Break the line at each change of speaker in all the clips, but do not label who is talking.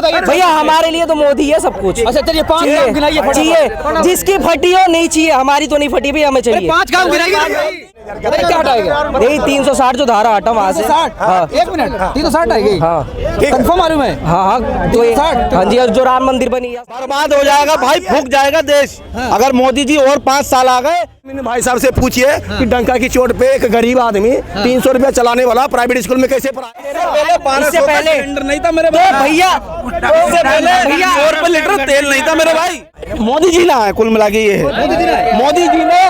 भैया हमारे लिए तो मोदी है सब कुछ।
अच्छा चलिए 5 काम गिनाइए।
चाहिए जिसकी फटी हो नहीं चाहिए, हमारी तो नहीं फटी भी, हमें चाहिए
5 काम गिनाइए। क्या हटाएगा?
यही 360 जो धारा हटा वहाँ से।
360 1 मिनट 360 आएगी।
हाँ
कंफर्म मालूम है।
हाँ तो हाँ जी, और जो राम मंदिर बनी
बर्बाद हो जाएगा भाई, फूक जाएगा देश अगर मोदी जी और 5 साल आ गए।
भाई साहब से पूछिए कि डंका की चोट पे एक गरीब आदमी 300 रुपया चलाने वाला प्राइवेट स्कूल में कैसे पढ़ाए?
इससे पहले
सिलेंडर नहीं था मेरे
भैया,
इससे पहले 100 रुपए लीटर तेल नहीं था मेरे भाई। मोदी जी ना है कुल मिला के, ये है मोदी जी ने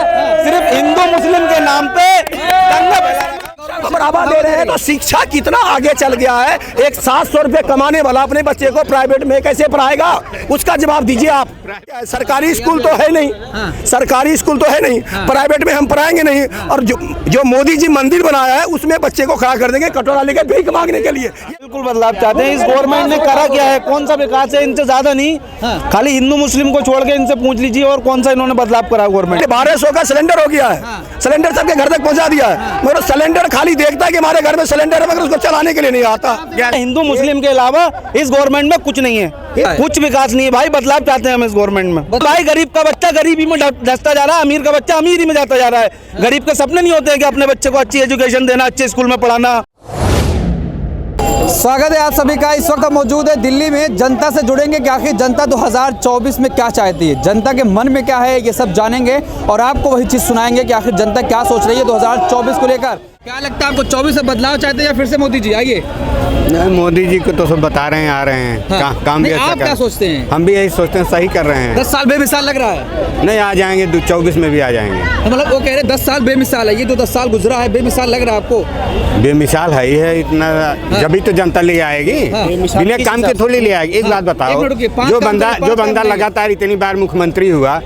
सिर्फ हिंदू मुस्लिम के नाम पे
बढ़ावा दे रहे हैं। तो शिक्षा कितना आगे चल गया है। एक 700 रुपए कमाने वाला अपने बच्चे को प्राइवेट में कैसे पढ़ाएगा? उसका जवाब दीजिए आप। सरकारी स्कूल तो है नहीं, सरकारी स्कूल तो है नहीं, प्राइवेट में हम पढ़ाएंगे नहीं। और जो मोदी जी मंदिर बनाया है उसमें बच्चे को खड़ा कर देंगे कटोरा लेके भीख मांगने के लिए।
बिल्कुल बदलाव चाहते हैं। इस गवर्नमेंट ने करा क्या है? कौन सा विकास है? इनसे ज्यादा नहीं, खाली हिंदू मुस्लिम को छोड़ के इनसे पूछ लीजिए और कौन सा इन्होंने बदलाव करा गवर्नमेंट।
1200 का सिलेंडर हो गया है, सिलेंडर सबके घर तक पहुंचा दिया है, मगर सिलेंडर खाली देखता है कि हमारे घर में सिलेंडर है, मगर उसको चलाने के लिए नहीं आता।
हिंदू मुस्लिम के अलावा इस गवर्नमेंट में कुछ नहीं है, कुछ विकास नहीं है भाई। बदलाव चाहते हैं हम इस गवर्नमेंट में। भाई गरीब का बच्चा गरीबी में धंसता जा रहा है, अमीर का बच्चा अमीरी में जाता जा रहा है। गरीब के सपने नहीं होते हैं कि अपने बच्चे को अच्छी एजुकेशन देना, अच्छे स्कूल में पढ़ाना।
स्वागत है आप सभी का। इस वक्त मौजूद है दिल्ली में। जनता से जुड़ेंगे कि आखिर जनता 2024 में क्या चाहती है, जनता के मन में क्या है, ये सब जानेंगे और आपको वही चीज़ सुनाएंगे कि आखिर जनता क्या सोच रही है 2024 को लेकर। क्या लगता है आपको, 24 से बदलाव चाहते हैं या फिर से मोदी जी? आइए।
नहीं, मोदी जी को तो सब बता रहे हैं, आ रहे हैं।
हाँ।
काम भी अच्छा
आप क्या सोचते हैं?
हम भी यही सोचते हैं, सही कर रहे हैं।
10 साल बेमिसाल लग रहा है।
नहीं, आ जाएंगे 24 में भी आ जाएंगे।
मतलब वो कह रहे 10 साल बेमिसाल है, ये तो 10 साल गुजरा है, बेमिसाल लग रहा है आपको?
बेमिसाल है ही है इतना। जब तो जनता ले आएगी, बिना काम के थोड़ी ले आएगी। एक बात बताओ, जो बंदा लगातार इतनी बार मुख्यमंत्री हुआ,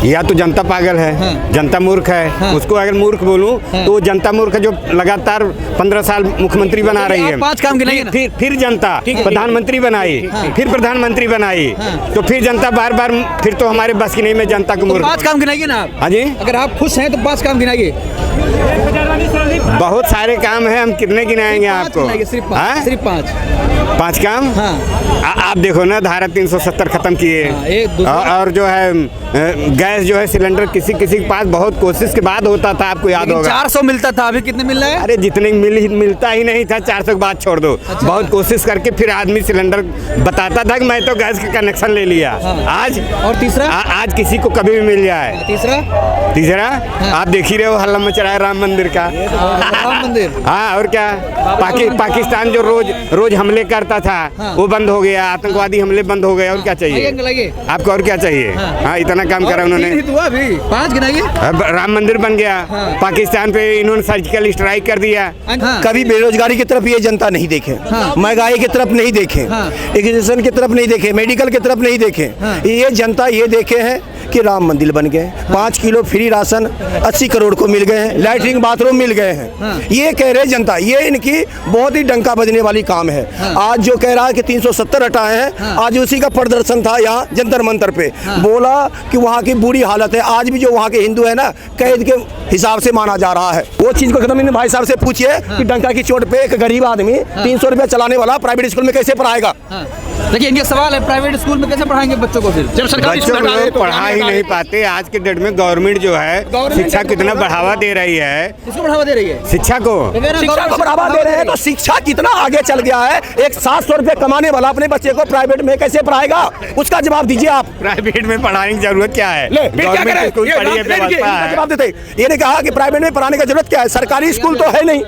या तो जनता पागल है, जनता मूर्ख है। उसको अगर मूर्ख बोलूं तो जनता मूर्ख है जो लगातार 15 साल मुख्यमंत्री बना रही है।
5 काम गिनाइए।
फिर जनता प्रधानमंत्री बनाई, फिर प्रधानमंत्री बनाई, तो फिर जनता बार बार, फिर तो हमारे बस की नहीं में जनता को मूर्ख।
5 काम गिनाइए ना आप।
हाँ जी,
अगर आप खुश हैं तो 5 काम गिनाइए।
बहुत सारे काम है, हम कितने गिनाएंगे आपको?
सिर्फ 5
काम। आप देखो ना, धारा 370 खत्म किए, और जो है गैस जो है सिलेंडर किसी के पास बहुत कोशिश के बाद होता था, आपको याद होगा।
400 मिलता था, अभी कितने मिल रहा है?
अरे जितने मिलता ही नहीं था, 400 के बाद छोड़ दो। बहुत कोशिश करके फिर आदमी सिलेंडर बताता था कि मैं तो गैस का कनेक्शन ले लिया। आज और तीसरा, आज किसी को कभी भी मिल जाए। तीसरा आप देख ही रहे हो, हल्ला मच रहा है राम मंदिर का।
राम मंदिर,
हाँ, और क्या। पाकिस्तान जो रोज हमले करता था, वो बंद हो गया। आतंकवादी हमले बंद हो गए। और क्या चाहिए आपको? और क्या चाहिए? हाँ, इतना काम करा उन्होंने।
5 गिनाइए।
राम मंदिर बन गया, पाकिस्तान पे इन्होंने सर्जिकल स्ट्राइक कर दिया।
कभी बेरोजगारी की तरफ ये जनता नहीं देखे, महंगाई की तरफ नहीं देखे, एजुकेशन की तरफ नहीं देखे, मेडिकल की तरफ नहीं देखे। ये जनता ये देखे हैं कि राम मंदिर बन गए, 5 किलो फ्री राशन 80 करोड़ को मिल गए हैं, लैट्रिन बाथरूम मिल गए हैं। ये कह रहे जनता, ये इनकी बहुत ही डंका बजने वाली काम है। आज जो कह रहा है कि 370 हटाए हैं, आज उसी का प्रदर्शन था यहाँ जंतर मंतर पे। बोला कि वहाँ की बुरी हालत है। आज भी जो वहाँ के हिंदू है ना, कैद के हिसाब से माना जा रहा है। वो चीज को खत्म। भाई साहब से पूछिए कि डंका की चोट पे एक गरीब आदमी 300 रुपया चलाने वाला प्राइवेट स्कूल में कैसे पढ़ाएगा?
देखिए, इनके सवाल है, प्राइवेट स्कूल में कैसे पढ़ाएंगे बच्चों को? फिर जब सरकारी
बच्चों को पढ़ा ही नहीं पाते। आज के डेट में गवर्नमेंट जो है शिक्षा को इतना बढ़ावा दे रही है।
किसको बढ़ावा दे रही है?
शिक्षा को
बढ़ावा दे रहे हैं। तो शिक्षा कितना आगे चल गया है। एक 700 रुपए कमाने वाला अपने बच्चे को प्राइवेट में कैसे पढ़ाएगा? उसका जवाब दीजिए आप।
प्राइवेट में पढ़ाने की जरूरत क्या है?
गवर्नमेंट स्कूल जवाब देते। ये ने कहा कि प्राइवेट में पढ़ाने की जरूरत क्या है? सरकारी स्कूल तो है नहीं,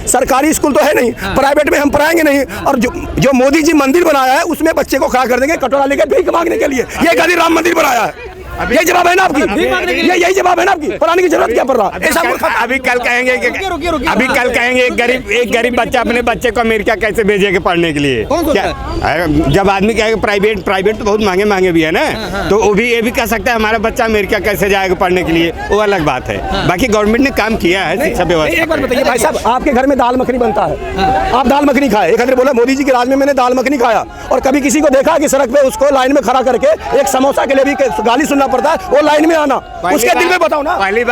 सरकारी स्कूल तो है नहीं, प्राइवेट में हम पढ़ाएंगे नहीं। और जो मोदी जी मंदिर बनाया है उसमें बच्चे को खड़ा कर देंगे कटोरा लेके भीख मांगने के लिए। ये गरीब राम मंदिर बनाया है। यही जवाब है ना आपकी? यही जवाब है ना आपकी? पढ़ाने की जरूरत क्या पड़ रहा है?
अभी कल कहेंगे एक गरीब बच्चा अपने बच्चे को अमेरिका कैसे भेजेगा पढ़ने के लिए? क्या जब आदमी कहेगा प्राइवेट तो बहुत महंगे भी है ना, तो वो भी ये भी कह सकता है हमारा बच्चा अमेरिका कैसे जाएगा पढ़ने के लिए, वो अलग बात है। बाकी गवर्नमेंट ने काम किया है शिक्षा व्यवस्था।
एक बार बताइए भाई साहब, आपके घर में दाल मखनी बनता है, आप दाल मखनी खाए। एक आदमी बोला मोदी जी के राज में मैंने दाल मखनी खाया, और कभी किसी को देखा कि सड़क पे उसको लाइन में खड़ा करके एक समोसा के लिए भी गाली सुनना करना पड़ता है, वो लाइन में आना, उसके दिल में बताओ ना।
पहली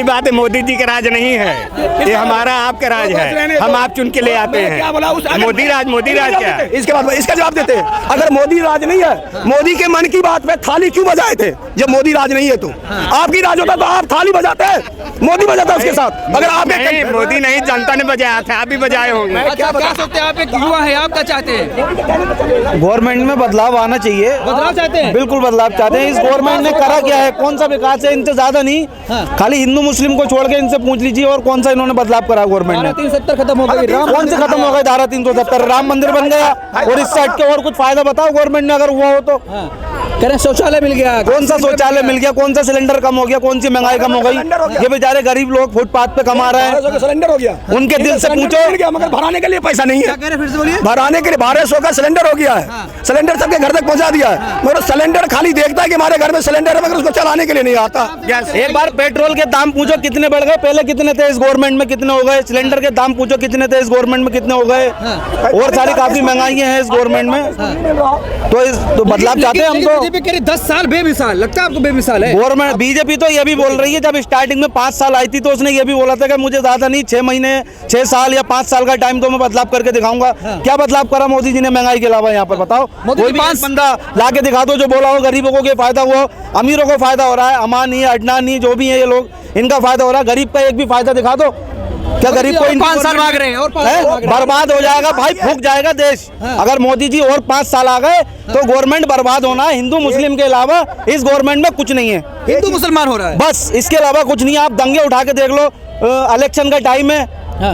बात मोदी जी का राज नहीं है, ये हमारा आपका राज है, हम आप चुन के ले आते हैं। मोदी राज क्या है?
इसके बाद इसका जवाब देते हैं, अगर मोदी राज नहीं है, मोदी के मन की बात पे थाली क्यों बजाए थे जब मोदी राज नहीं है? तो आपकी राज होता तो आप थाली बजाते हैं, मोदी बजाता उसके साथ। अगर आप
नहीं, मोदी नहीं, जनता ने बजाया था, आप भी बजाए होंगे।
क्या सोचते हैं आप? एक युवा है, आप क्या चाहते हैं?
गवर्नमेंट में बदलाव आना चाहिए।
बदलाव चाहते हैं?
बिल्कुल बदलाव चाहते हैं। इस गवर्नमेंट ने करा क्या है, कौन सा विकास है? इनसे ज्यादा नहीं, खाली हिंदू मुस्लिम को छोड़ के इनसे पूछ लीजिए और कौन सा इन्होंने बदलाव करा गवर्नमेंट ने।
370 खत्म हो गई,
कौन से खत्म हो गए? धारा 370, राम मंदिर बन गया, और इससे हट के और कुछ फायदा बताओ गवर्नमेंट ने अगर हुआ हो तो।
कह रहे शौचालय मिल गया,
कौन सा शौचालय मिल गया? कौन सा सिलेंडर कम हो गया? कौन सी महंगाई कम हो गई? ये बेचारे गरीब लोग फुटपाथ पे कमा रहे हैं,
सिलेंडर हो गया,
उनके दिल से पूछो।
मगर भराने के लिए पैसा नहीं है।
फिर से बोलिए।
भराने के लिए 1200 का सिलेंडर हो गया है, सिलेंडर सबके घर तक पहुंचा दिया है, मगर सिलेंडर खाली देखता है कि हमारे घर में सिलेंडर है, मगर उसको चलाने के लिए नहीं आता।
एक बार पेट्रोल के दाम पूछो कितने बढ़ गए, पहले कितने थे, इस गवर्नमेंट में कितने हो गए? सिलेंडर के दाम पूछो कितने थे, इस गवर्नमेंट में कितने हो गए? और सारी काफी महंगाइयां हैं इस गवर्नमेंट में। तो बदलाव चाहते हैं हम तो।
बीजेपी कह रही 10 साल बेमिसाल, लगता है आपको बेमिसाल है?
गवर्नमेंट बीजेपी तो ये भी बोल रही है, जब स्टार्टिंग में 5 साल आई थी तो उसने ये भी बोला था कि मुझे ज्यादा नहीं, 6 महीने 6 साल या 5 साल का टाइम तो मैं बदलाव करके दिखाऊंगा। क्या बदलाव करा मोदी जी ने महंगाई के अलावा? यहाँ पर बताओ, कोई भी 5 बंदा ला के दिखा दो जो बोला हो गरीबों को फायदा हुआ, अमीरों को फायदा हो रहा है, अमानी अडनानी जो भी है ये लोग, इनका फायदा हो रहा है, गरीब का एक भी फायदा दिखा दो। क्या गरीब को
5 साल मांग रहे हैं और
बर्बाद हो जाएगा भाई, फूक जाएगा देश। अगर मोदी जी और 5 साल आ गए तो गवर्नमेंट बर्बाद होना है। हिंदू मुस्लिम के अलावा इस गवर्नमेंट में कुछ नहीं है,
हिंदू मुसलमान हो रहा है
बस, इसके अलावा कुछ नहीं है। आप दंगे उठा के देख लो, इलेक्शन का टाइम है,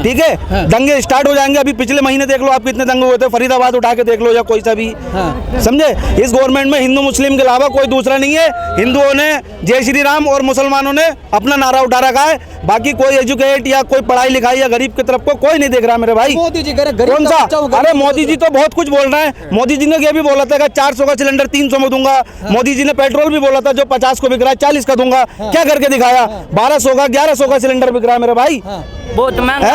ठीक है, दंगे स्टार्ट हो जाएंगे। अभी पिछले महीने देख लो आप कितने दंगे हुए थे, फरीदाबाद उठा के देख लो या कोई सा भी, समझे। इस गवर्नमेंट में हिंदू मुस्लिम के अलावा कोई दूसरा नहीं है। हिंदुओं ने जय श्री राम और मुसलमानों ने अपना नारा उठा रखा है, बाकी कोई एजुकेट या कोई पढ़ाई लिखाई या गरीब की तरफ को कोई नहीं देख रहा मेरे भाई।
मोदी जी
कौन सा? अरे मोदी जी तो बहुत कुछ बोल रहे हैं। मोदी जी ने ये भी बोला था कि 400 का सिलेंडर 300 में दूंगा। मोदी जी ने पेट्रोल भी बोला था जो 50 को बिक रहा है 40 का दूंगा। क्या करके दिखाया? 1200 का 1100 का सिलेंडर बिक रहा है मेरे भाई।
बहुत महंगा।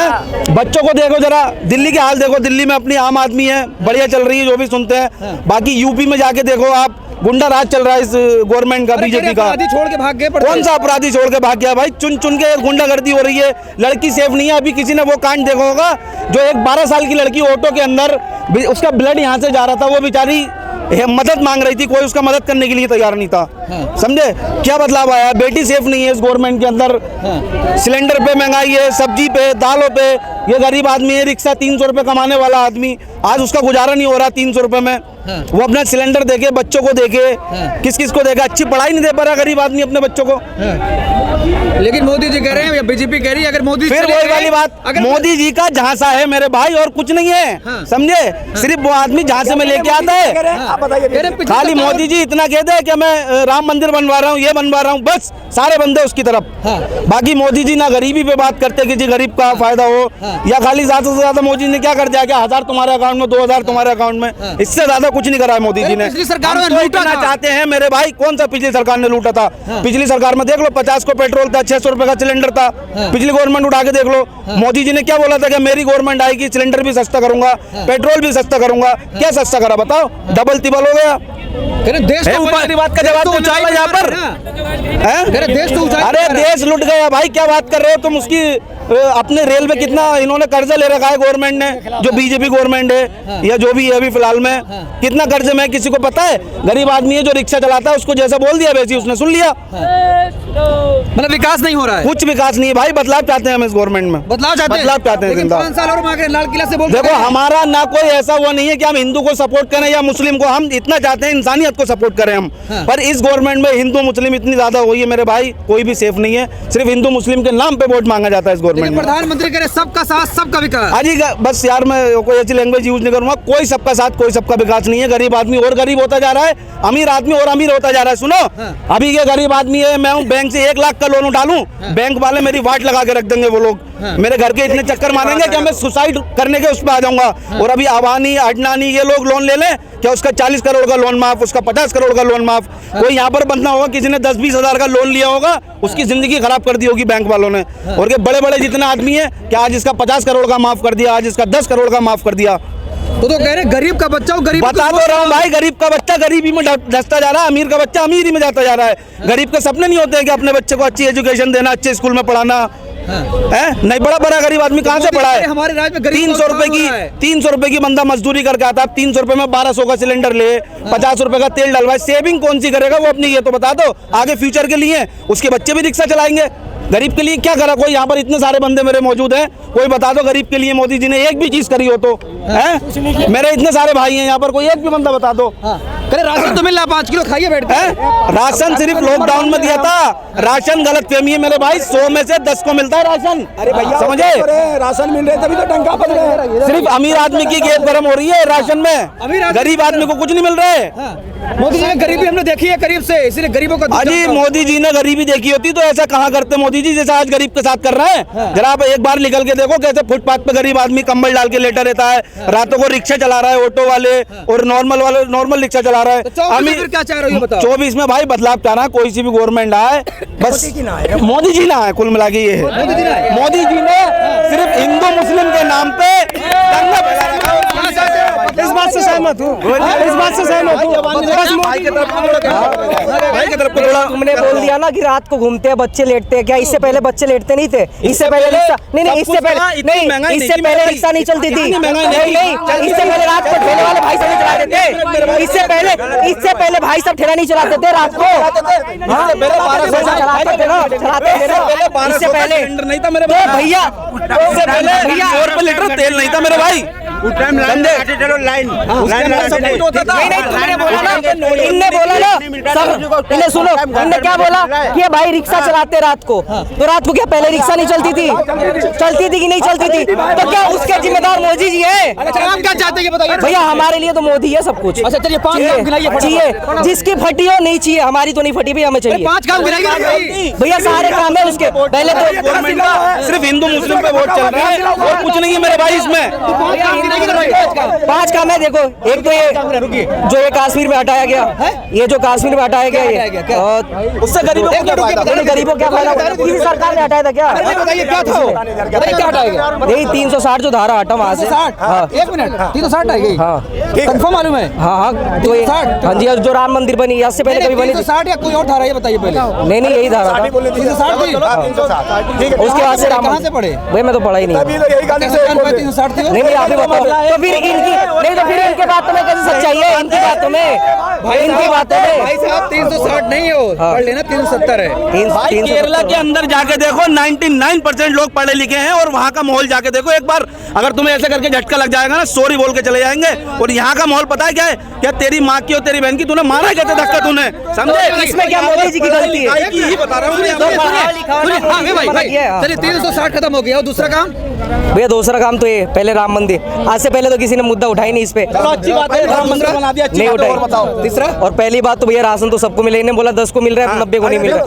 बच्चों को देखो जरा, दिल्ली के हाल देखो, दिल्ली में अपनी आम आदमी है, बढ़िया चल रही है जो भी सुनते हैं। बाकी यूपी में जाके देखो आप, गुंडा राज चल रहा है इस गवर्नमेंट का, बीजेपी का।
अपराधी छोड़ के भाग गए।
कौन सा अपराधी छोड़ के भाग गया भाई? चुन चुन के गुंडागर्दी हो रही है, लड़की सेफ नहीं है। अभी किसी ने वो कांड देखा होगा जो एक 12 साल की लड़की ऑटो के अंदर, उसका ब्लड यहाँ से जा रहा था, वो बेचारी मदद मांग रही थी, कोई उसका मदद करने के लिए तैयार नहीं था। समझे क्या बदलाव आया? बेटी सेफ नहीं है इस गवर्नमेंट के अंदर। सिलेंडर पे महंगाई है, सब्जी पे, दालों पे। ये गरीब आदमी है, रिक्शा 300 रुपए कमाने वाला आदमी, आज उसका गुजारा नहीं हो रहा 300 रुपए में। वो अपना सिलेंडर देके, बच्चों को देके, किस किस को देगा? अच्छी पढ़ाई नहीं दे पा रहा गरीब आदमी अपने बच्चों को।
लेकिन मोदी जी कह रहे हैं या बीजेपी कह रही है, अगर मोदी
फिर वही वाली बात, मोदी जी का झांसा है मेरे भाई और कुछ नहीं है, समझे। सिर्फ वो आदमी झांसे में लेके आता है। खाली मोदी जी इतना कहते हैं कि मैं राम मंदिर बनवा रहा हूँ, ये बनवा रहा हूँ, बस सारे बंदे उसकी तरफ। बाकी मोदी जी ना गरीबी पे बात करते कि जी गरीब का फायदा हो, या खाली ज्यादा से ज्यादा मोदी ने क्या कर दिया कि 1000 तुम्हारे अकाउंट में, 2000 तुम्हारे अकाउंट में, इससे ज्यादा कुछ नहीं करा है मोदी जी ने।
पिछली सरकार में
लूटना चाहते हैं मेरे भाई। कौन सा पिछली सरकार ने लूटा था? पिछली सरकार में देख लो 50 को पेट्रोल था, 600 रुपए का सिलेंडर था। पिछली गवर्नमेंट उठा के देख लो, मोदी जी ने क्या बोला था कि मेरी गवर्नमेंट आएगी सिलेंडर भी सस्ता करूंगा, पेट्रोल भी सस्ता करूंगा। क्या सस्ता करा बताओ? डबल तिबल हो गया।
देश तो
ऊपर बात का जवाब तो चाहिए यहाँ पर।
देश तो
अरे देश लुट गया भाई, क्या बात कर रहे हो तुम? उसकी अपने रेलवे कितना इन्होंने कर्जा ले रखा है गवर्नमेंट ने, जो बीजेपी गवर्नमेंट है या जो भी है अभी फिलहाल में, कितना कर्जे में किसी को पता है? गरीब आदमी है जो रिक्शा चलाता है, उसको जैसा बोल दिया वैसे उसने सुन लिया।
मतलब विकास नहीं हो रहा है,
कुछ विकास नहीं है भाई। बदलाव चाहते हैं हम इस गवर्नमेंट में,
बदलाव चाहते हैं।
जिंदा
5 साल और मांग रहे हैं, लाल किला से बोल।
देखो हमारा ना कोई ऐसा वो नहीं है कि हम हिंदू को सपोर्ट करें या मुस्लिम को, हम इतना चाहते हैं इंसानियत को सपोर्ट करें हम। पर इस गवर्नमेंट में हिंदू मुस्लिम इतनी ज्यादा हुई है मेरे भाई, कोई भी सेफ नहीं है। सिर्फ हिंदू मुस्लिम के नाम पे वोट मांगा जाता है इस गवर्नमेंट में।
प्रधानमंत्री करे सबका साथ सबका विकास।
अजी बस यार, मैं कोई ऐसी लैंग्वेज यूज नहीं करूंगा। कोई सबका साथ कोई सबका विकास नहीं है। गरीब आदमी और गरीब होता जा रहा है, अमीर आदमी और अमीर होता जा रहा है। सुनो, अभी ये गरीब आदमी है, मैं हूँ बैंक से 1 लाख का लोन उठा लूं, बैंक वाले मेरी वाट लगा के रख देंगे। वो लोग मेरे घर के इतने चक्कर मारेंगे कि मैं सुसाइड करने के उस पर आ जाऊंगा। और अभी अबानी अडनानी ये लोग लोन ले लें, क्या उसका 40 करोड़ का लोन माफ, उसका 50 करोड़ का लोन माफ। कोई यहाँ पर बंदा होगा किसी ने 10-20 हजार का लोन लिया होगा, उसकी जिंदगी खराब कर दी होगी बैंक वालों ने। और ये बड़े बड़े जितने आदमी है, क्या आज इसका 50 करोड़ का माफ कर दिया, आज इसका 10 करोड़ का माफ कर दिया।
तो कह रहे हैं गरीब का बच्चा हो, गरीब
बता तो रहा हूँ भाई, गरीब का बच्चा गरीबी में धंसता जा रहा है, अमीर का बच्चा अमीरी में जाता जा रहा है। गरीब के सपने नहीं होते हैं कि अपने बच्चे को अच्छी एजुकेशन देना, अच्छे स्कूल में पढ़ाना है। नहीं, बड़ा गरीब आदमी कहाँ से पढ़ा है?
हमारे राज्य में
300 रुपए की बंदा मजदूरी करके आता है, 300 रुपए में 1200 का सिलेंडर ले, 50 रुपए का तेल डलवाए, सेविंग कौन सी करेगा वो अपनी? ये तो बता दो, आगे फ्यूचर के लिए उसके बच्चे भी रिक्शा चलाएंगे। गरीब के लिए क्या करा कोई? यहाँ पर इतने सारे बंदे मेरे मौजूद हैं, कोई बता दो गरीब के लिए मोदी जी ने एक भी चीज करी हो तो है? मेरे इतने सारे भाई हैं यहाँ पर, कोई एक भी बंदा बता दो।
करे राशन तो मिल रहा, 5 किलो खाइए बैठ
है? राशन सिर्फ लॉकडाउन में दिया था। राशन गलत फहमी है मेरे भाई, 100 में से 10 को मिलता है राशन।
अरे भैया
समझे?
राशन मिल रहे तभी तो डंका बज रहा है।
सिर्फ अमीर आदमी की गेट गर्म हो रही है राशन में, गरीब आदमी को कुछ नहीं मिल रहा है।
मोदी जी ने गरीबी हमने देखी है करीब से, इसलिए गरीबों का
अजी मोदी जी ने गरीबी देखी होती तो ऐसा कहाँ करते मोदी जी जैसा आज गरीब के साथ कर रहे हैं। जरा आप एक बार निकल के देखो कैसे फुटपाथ पे गरीब आदमी कंबल डाल के लेटा रहता है, रातों को रिक्शा चला रहा है, ऑटो वाले और नॉर्मल रिक्शा चला रहा है।
क्या चाह रहे हो बताओ?
24 में भाई बदलाव चाह रहा है, कोई सी भी गवर्नमेंट आए, बस मोदी जी ना आए। कुल मिला के ये है, मोदी जी ने सिर्फ हिंदू मुस्लिम के नाम पे दंगा फैलाया। इस बात से सहमत हूँ, इस बात से सहमत हूँ।
भाई की तरफ तुमने बोल दिया ना कि रात को घूमते हैं बच्चे लेटते हैं, क्या इससे पहले बच्चे लेटते नहीं थे? इससे पहले रिक्शा नहीं, इससे पहले रिक्शा नहीं चलती थी। नहीं, इससे पहले रात को ठेले वाले भाई सब चलाते थे। इससे पहले भाई सब ठेला नहीं चलाते थे रात को, इससे पहले
नहीं था मेरे भाई,
भैया
भैया 100 रुपए लीटर तेल नहीं था मेरे भाई।
इनने बोला ना सब, इन्हें सुनो, इनने क्या बोला कि भाई रिक्शा चलाते रात को, तो रात को क्या पहले रिक्शा नहीं चलती थी? चलती थी कि नहीं चलती थी? तो क्या उसके जिम्मेदार मोदी जी है?
आप क्या चाहते हैं बताइए
भैया हमारे लिए तो मोदी है सब कुछ।
अच्छा चलिए 5 काम गिनाइए,
चाहिए जिसकी फटी हो नहीं चाहिए, हमारी तो नहीं फटी भैया, हमें चाहिए
5 काम गिनाइए
भैया, सारे काम है उसके। पहले तो
गवर्नमेंट का सिर्फ हिंदू मुस्लिम पे वोट चल रहा है और कुछ नहीं है मेरे भाई इसमें।
5 काम है, देखो एक तो ये जो ये कश्मीर में हटाया गया, ये जो कश्मीर में हटाया गया ये, और उससे गरीबों को क्या फायदा? किसी सरकार ने हटाया था क्या?
बताइए क्या था? क्या हटाया गया?
यही 360 जो धारा हटा वहाँ से।
1 मिनट 360 आई गई?
हाँ
कंफर्म मालूम है?
हाँ तो ये हाँ जी, जो राम मंदिर बनी इससे पहले कभी बनी?
360 या कोई और धारा, ये बताइए पहले।
नहीं यही धारा था।
360
उसके बाद से
कहाँ से पढ़े?
भाई मैं तो पढ़ा ही नहीं।
360 थी?
नहीं आप ही बताओ, तो फिर इनकी नहीं, तो फिर इनके बातों में कैसे सच्चाई है? इनकी बातों में, इनकी बातों में
भाई साहब 360 नहीं हो, पढ़ लेना 370 है।
भाई केरला के अंदर जाके देखो 99% लोग पढ़े लिखे हैं और वहाँ का माहौल जाके देखो एक बार। अगर तुम्हें ऐसे करके झटका लग जाएगा ना, सॉरी बोल के चले जाएंगे। और यहाँ का माहौल पता है क्या है? क्या तेरी माँ की और तेरी बहन की तूने मारा कहते धक्का तूने, समझे?
इसमें क्या मोदी जी की गलती है?
यही बता रहा हूँ
चलिए 360 खत्म हो गया, और दूसरा काम?
भैया दूसरा काम तो ये, पहले राम मंदिर, आज से पहले तो किसी ने मुद्दा उठाई नहीं इस पे।
अच्छी बात है, राम मंदिर बना दिया,
नहीं उठाई। तीसरा और पहली बात तो भैया राशन तो सबको मिले, इन्हें बोला 10 को मिल रहा है, 90 को नहीं मिल रहा है।